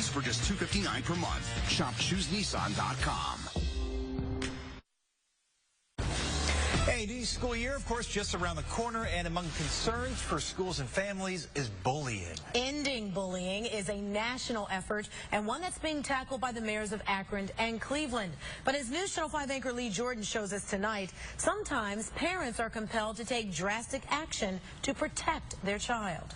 lease for just $259 per month. Shop ChooseNissan.com. Hey, new school year, of course, just around the corner, and among concerns for schools and families is bullying. Ending bullying is a national effort and one that's being tackled by the mayors of Akron and Cleveland. But as News Channel 5 anchor Lee Jordan shows us tonight, sometimes parents are compelled to take drastic action to protect their child.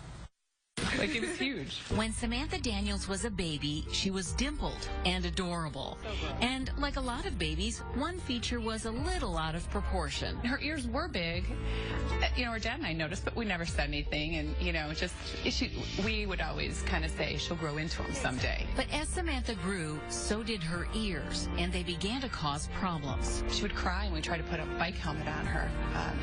Like, it was huge. When Samantha Daniels was a baby, she was dimpled and adorable. And like a lot of babies, one feature was a little out of proportion. Her ears were big. Her dad and I noticed, but we never said anything. And, we would always kind of say she'll grow into them someday. But as Samantha grew, so did her ears, and they began to cause problems. She would cry when we tried to put a bike helmet on her.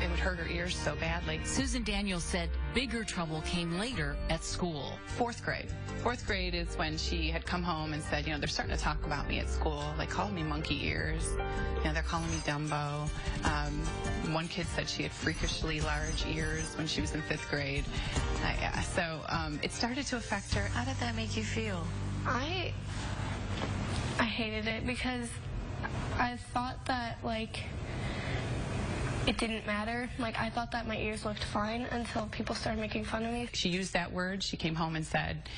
It would hurt her ears so badly. Susan Daniels said bigger trouble came later at school. Fourth grade. Fourth grade is when she had come home and said, they're starting to talk about me at school. They called me monkey ears. They're calling me Dumbo. One kid said she had freakishly large ears when she was in 5th grade. So it started to affect her. How did that make you feel? I hated it because I thought that, it didn't matter. I thought that my ears looked fine until people started making fun of me. She used that word. She came home and said,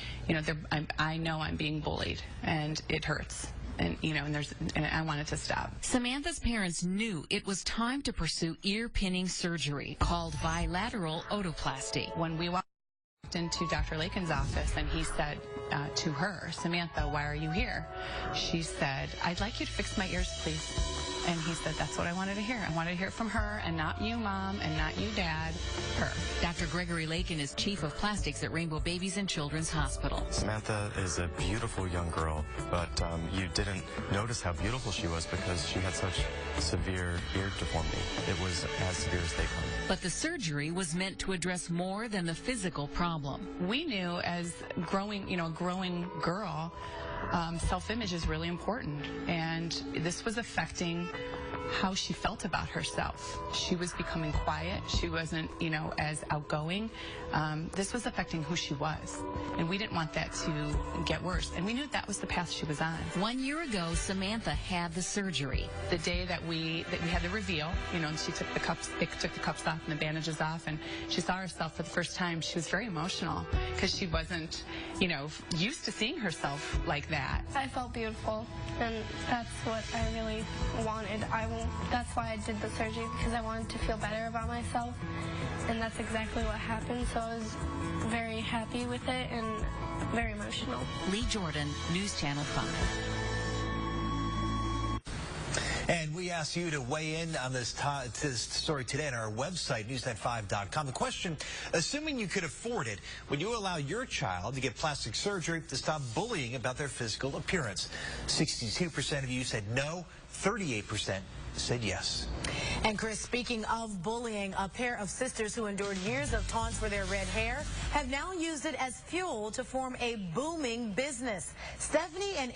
I know I'm being bullied, and it hurts. And I wanted to stop. Samantha's parents knew it was time to pursue ear pinning surgery called bilateral otoplasty. When we walked into Dr. Lakin's office, and he said to her, Samantha, why are you here? She said, I'd like you to fix my ears, please. And he said, that's what I wanted to hear. I wanted to hear it from her, and not you, Mom, and not you, Dad, her. Dr. Gregory Lakin is Chief of Plastics at Rainbow Babies and Children's Hospital. Samantha is a beautiful young girl, but you didn't notice how beautiful she was because she had such severe ear deformity. It was as severe as they come. But the surgery was meant to address more than the physical problem. We knew as a growing girl, self-image is really important, and this was affecting how she felt about herself. She was becoming quiet. She wasn't, as outgoing. This was affecting who she was, and we didn't want that to get worse, and we knew that was the path she was on. 1 year ago, Samantha had the surgery. The day that we had the reveal, and she took the cups, they took the cups off and the bandages off, and she saw herself for the first time. She was very emotional because she wasn't, used to seeing herself like that. I felt beautiful, and that's what I really wanted. That's why I did the surgery, because I wanted to feel better about myself, and that's exactly what happened. So I was very happy with it and very emotional. Lee Jordan, News Channel 5. And we asked you to weigh in on this story today on our website, newsnet5.com. The question, assuming you could afford it, would you allow your child to get plastic surgery to stop bullying about their physical appearance? 62% of you said no, 38% said yes. And Chris, speaking of bullying, a pair of sisters who endured years of taunts for their red hair have now used it as fuel to form a booming business. Stephanie and